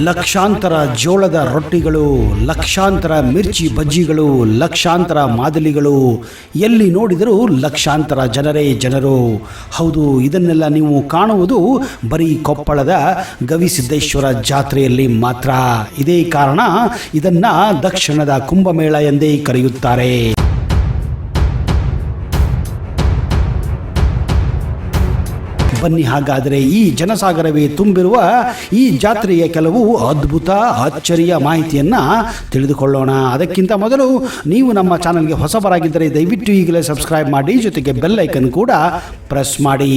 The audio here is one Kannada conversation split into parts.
ಲಕ್ಷಾಂತರ ಜೋಳದ ರೊಟ್ಟಿಗಳು, ಲಕ್ಷಾಂತರ ಮಿರ್ಚಿ ಬಜ್ಜಿಗಳು, ಲಕ್ಷಾಂತರ ಮಾದಲಿಗಳು, ಎಲ್ಲಿ ನೋಡಿದರೂ ಲಕ್ಷಾಂತರ ಜನರು. ಹೌದು, ಇದನ್ನೆಲ್ಲ ನೀವು ಕಾಣುವುದು ಬರೀ ಕೊಪ್ಪಳದ ಗವಿಸಿದ್ದೇಶ್ವರ ಜಾತ್ರೆಯಲ್ಲಿ ಮಾತ್ರ. ಇದೇ ಕಾರಣ ಇದನ್ನ ದಕ್ಷಿಣದ ಕುಂಭಮೇಳ ಎಂದೇ ಕರೆಯುತ್ತಾರೆ. ಬನ್ನಿ, ಹಾಗಾದರೆ ಈ ಜನಸಾಗರವೇ ತುಂಬಿರುವ ಈ ಜಾತ್ರೆಯ ಕೆಲವು ಅದ್ಭುತ ಅಚ್ಚರಿಯ ಮಾಹಿತಿಯನ್ನು ತಿಳಿದುಕೊಳ್ಳೋಣ. ಅದಕ್ಕಿಂತ ಮೊದಲು ನೀವು ನಮ್ಮ ಚಾನಲ್ಗೆ ಹೊಸಬರಾಗಿದ್ದರೆ ದಯವಿಟ್ಟು ಈಗಲೇ ಸಬ್ಸ್ಕ್ರೈಬ್ ಮಾಡಿ, ಜೊತೆಗೆ ಬೆಲ್ ಐಕನ್ ಕೂಡ ಪ್ರೆಸ್ ಮಾಡಿ.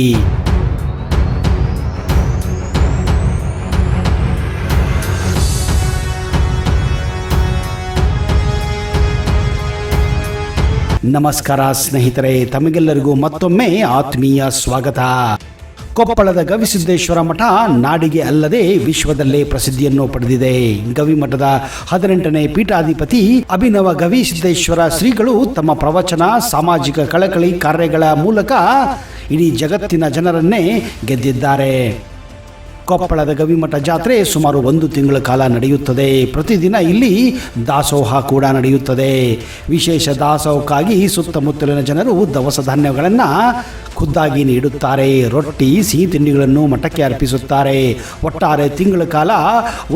ನಮಸ್ಕಾರ ಸ್ನೇಹಿತರೆ, ತಮಗೆಲ್ಲರಿಗೂ ಮತ್ತೊಮ್ಮೆ ಆತ್ಮೀಯ ಸ್ವಾಗತ. ಕೊಪ್ಪಳದ ಗವಿಸಿದ್ದೇಶ್ವರ ಮಠ ನಾಡಿಗೆ ಅಲ್ಲದೆ ವಿಶ್ವದಲ್ಲೇ ಪ್ರಸಿದ್ಧಿಯನ್ನು ಪಡೆದಿದೆ. ಗವಿಮಠದ 18ನೇ ಪೀಠಾಧಿಪತಿ ಅಭಿನವ ಗವಿಸಿದ್ದೇಶ್ವರ ಶ್ರೀಗಳು ತಮ್ಮ ಪ್ರವಚನ, ಸಾಮಾಜಿಕ ಕಳಕಳಿ ಕಾರ್ಯಗಳ ಮೂಲಕ ಇಡೀ ಜಗತ್ತಿನ ಜನರನ್ನೇ ಗೆದ್ದಿದ್ದಾರೆ. ಕೊಪ್ಪಳದ ಗವಿಮಠ ಜಾತ್ರೆ ಸುಮಾರು 1 ತಿಂಗಳ ಕಾಲ ನಡೆಯುತ್ತದೆ. ಪ್ರತಿದಿನ ಇಲ್ಲಿ ದಾಸೋಹ ಕೂಡ ನಡೆಯುತ್ತದೆ. ವಿಶೇಷ ದಾಸೋಹಕ್ಕಾಗಿ ಸುತ್ತಮುತ್ತಲಿನ ಜನರು ದವಸ ಧಾನ್ಯಗಳನ್ನು ಖುದ್ದಾಗಿ ನೀಡುತ್ತಾರೆ. ರೊಟ್ಟಿ, ಸಿಹಿ ತಿಂಡಿಗಳನ್ನು ಮಠಕ್ಕೆ ಅರ್ಪಿಸುತ್ತಾರೆ. ಒಟ್ಟಾರೆ ತಿಂಗಳ ಕಾಲ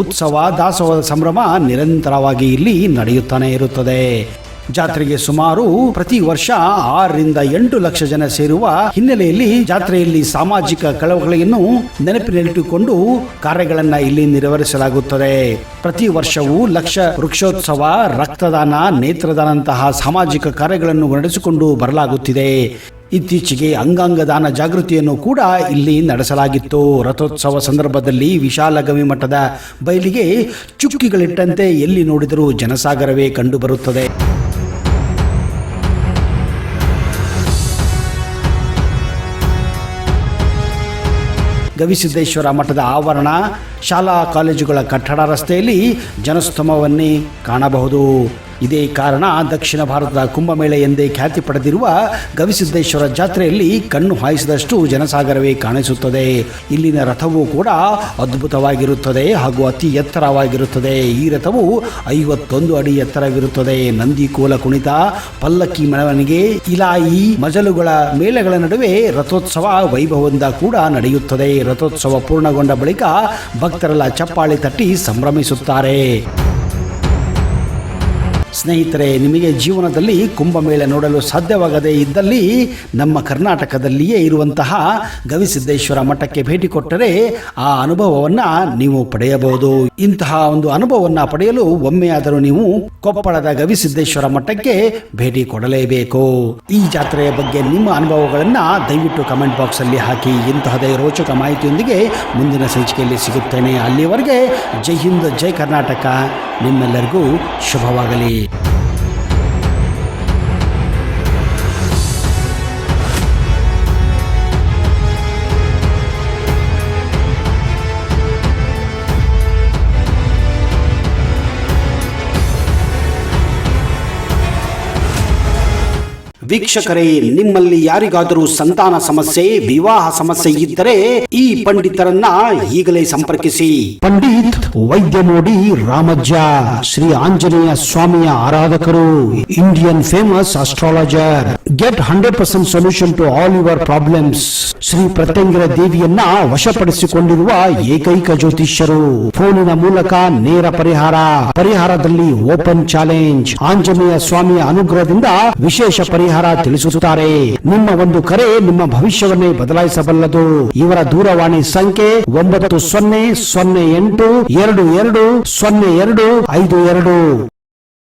ಉತ್ಸವ, ದಾಸೋಹದ ಸಂಭ್ರಮ ನಿರಂತರವಾಗಿ ಇಲ್ಲಿ ನಡೆಯುತ್ತಾನೆ ಇರುತ್ತದೆ. ಜಾತ್ರೆಗೆ ಸುಮಾರು ಪ್ರತಿ ವರ್ಷ 6 ರಿಂದ 8 ಲಕ್ಷ ಜನ ಸೇರುವ ಹಿನ್ನೆಲೆಯಲ್ಲಿ ಜಾತ್ರೆಯಲ್ಲಿ ಸಾಮಾಜಿಕ ಕಳಕಳಿಯನ್ನು ನೆನಪಿನಲ್ಲಿಟ್ಟುಕೊಂಡು ಕಾರ್ಯಗಳನ್ನು ಇಲ್ಲಿ ನೆರವೇರಿಸಲಾಗುತ್ತದೆ. ಪ್ರತಿ ವರ್ಷವೂ ಲಕ್ಷ ವೃಕ್ಷೋತ್ಸವ, ರಕ್ತದಾನ, ನೇತ್ರದಾನಂತಹ ಸಾಮಾಜಿಕ ಕಾರ್ಯಗಳನ್ನು ನಡೆಸಿಕೊಂಡು ಬರಲಾಗುತ್ತಿದೆ. ಇತ್ತೀಚೆಗೆ ಅಂಗಾಂಗ ದಾನ ಜಾಗೃತಿಯನ್ನು ಕೂಡ ಇಲ್ಲಿ ನಡೆಸಲಾಗಿತ್ತು. ರಥೋತ್ಸವ ಸಂದರ್ಭದಲ್ಲಿ ವಿಶಾಲ ಗವಿಮಠದ ಬಯಲಿಗೆ ಚುಕ್ಕಿಗಳಿಟ್ಟಂತೆ ಎಲ್ಲಿ ನೋಡಿದರೂ ಜನಸಾಗರವೇ ಕಂಡುಬರುತ್ತದೆ. ಗವಿಸಿದ್ದೇಶ್ವರ ಮಠದ ಆವರಣ, ಶಾಲಾ ಕಾಲೇಜುಗಳ ಕಟ್ಟಡ ರಸ್ತೆಯಲ್ಲಿ ಜನಸ್ತೋಮವನ್ನೇ ಕಾಣಬಹುದು. ಇದೇ ಕಾರಣ ದಕ್ಷಿಣ ಭಾರತದ ಕುಂಭಮೇಳ ಎಂದೇ ಖ್ಯಾತಿ ಪಡೆದಿರುವ ಗವಿಸಿದ್ದೇಶ್ವರ ಜಾತ್ರೆಯಲ್ಲಿ ಕಣ್ಣು ಹಾಯಿಸಿದಷ್ಟು ಜನಸಾಗರವೇ ಕಾಣಿಸುತ್ತದೆ. ಇಲ್ಲಿನ ರಥವು ಕೂಡ ಅದ್ಭುತವಾಗಿರುತ್ತದೆ ಹಾಗೂ ಅತಿ ಎತ್ತರವಾಗಿರುತ್ತದೆ. ಈ ರಥವು 51 ಅಡಿ ಎತ್ತರವಿರುತ್ತದೆ. ನಂದಿ ಕೋಲ ಕುಣಿತ, ಪಲ್ಲಕ್ಕಿ ಮೆರವಣಿಗೆ, ಇಲಾಯಿ, ಮಜಲುಗಳ ಮೇಳಗಳ ನಡುವೆ ರಥೋತ್ಸವ ವೈಭವದಿಂದ ಕೂಡ ನಡೆಯುತ್ತದೆ. ರಥೋತ್ಸವ ಪೂರ್ಣಗೊಂಡ ಬಳಿಕ ಭಕ್ತರೆಲ್ಲ ಚಪ್ಪಾಳೆ ತಟ್ಟಿ ಸಂಭ್ರಮಿಸುತ್ತಾರೆ. ಸ್ನೇಹಿತರೆ, ನಿಮಗೆ ಜೀವನದಲ್ಲಿ ಕುಂಭಮೇಳ ನೋಡಲು ಸಾಧ್ಯವಾಗದೇ ಇದ್ದಲ್ಲಿ ನಮ್ಮ ಕರ್ನಾಟಕದಲ್ಲಿಯೇ ಇರುವಂತಹ ಗವಿಸಿದ್ದೇಶ್ವರ ಮಠಕ್ಕೆ ಭೇಟಿ ಕೊಟ್ಟರೆ ಆ ಅನುಭವವನ್ನು ನೀವು ಪಡೆಯಬಹುದು. ಇಂತಹ ಒಂದು ಅನುಭವವನ್ನು ಪಡೆಯಲು ಒಮ್ಮೆಯಾದರೂ ನೀವು ಕೊಪ್ಪಳದ ಗವಿಸಿದ್ದೇಶ್ವರ ಮಠಕ್ಕೆ ಭೇಟಿ ಕೊಡಲೇಬೇಕು. ಈ ಜಾತ್ರೆಯ ಬಗ್ಗೆ ನಿಮ್ಮ ಅನುಭವಗಳನ್ನು ದಯವಿಟ್ಟು ಕಮೆಂಟ್ ಬಾಕ್ಸ್ ಅಲ್ಲಿ ಹಾಕಿ. ಇಂತಹದೇ ರೋಚಕ ಮಾಹಿತಿಯೊಂದಿಗೆ ಮುಂದಿನ ಸಂಚಿಕೆಯಲ್ಲಿ ಸಿಗುತ್ತೇನೆ. ಅಲ್ಲಿವರೆಗೆ ಜೈ ಹಿಂದ್, ಜೈ ಕರ್ನಾಟಕ. ನಿಮ್ಮೆಲ್ಲರಿಗೂ ಶುಭವಾಗಲಿ. ವೀಕ್ಷಕರೇ, ನಿಮ್ಮಲ್ಲಿ ಯಾರಿಗಾದರೂ ಸಂತಾನ ಸಮಸ್ಯೆ, ವಿವಾಹ ಸಮಸ್ಯೆ ಇದ್ದರೆ ಈ ಪಂಡಿತರನ್ನ ಈಗಲೇ ಸಂಪರ್ಕಿಸಿ. ಪಂಡಿತ್ ವೈದ್ಯಮೋಡಿ ರಾಮಜ್ಜ, ಶ್ರೀ ಆಂಜನೇಯ ಸ್ವಾಮಿಯ ಆರಾಧಕರು, Indian famous astrologer. Get 100% solution to all your problems. Shri Pratyangira ದೇವಿಯನ್ನ ವಶಪಡಿಸಿಕೊಂಡಿರುವ ಏಕೈಕ ಜ್ಯೋತಿಷ್ಯರು. ಫೋನಿನ ಮೂಲಕ ನೇರ ಪರಿಹಾರದಲ್ಲಿ ಓಪನ್ ಚಾಲೆಂಜ್. ಆಂಜನೇಯ ಸ್ವಾಮಿಯ ಅನುಗ್ರಹದಿಂದ ವಿಶೇಷ ಪರಿಹಾರ ತಿಳಿಸುತ್ತಾರೆ. ನಿಮ್ಮ ಒಂದು ಕರೆ ನಿಮ್ಮ ಭವಿಷ್ಯವನ್ನೇ ಬದಲಾಯಿಸಬಲ್ಲದು. ಇವರ ದೂರವಾಣಿ ಸಂಖ್ಯೆ 9008220252.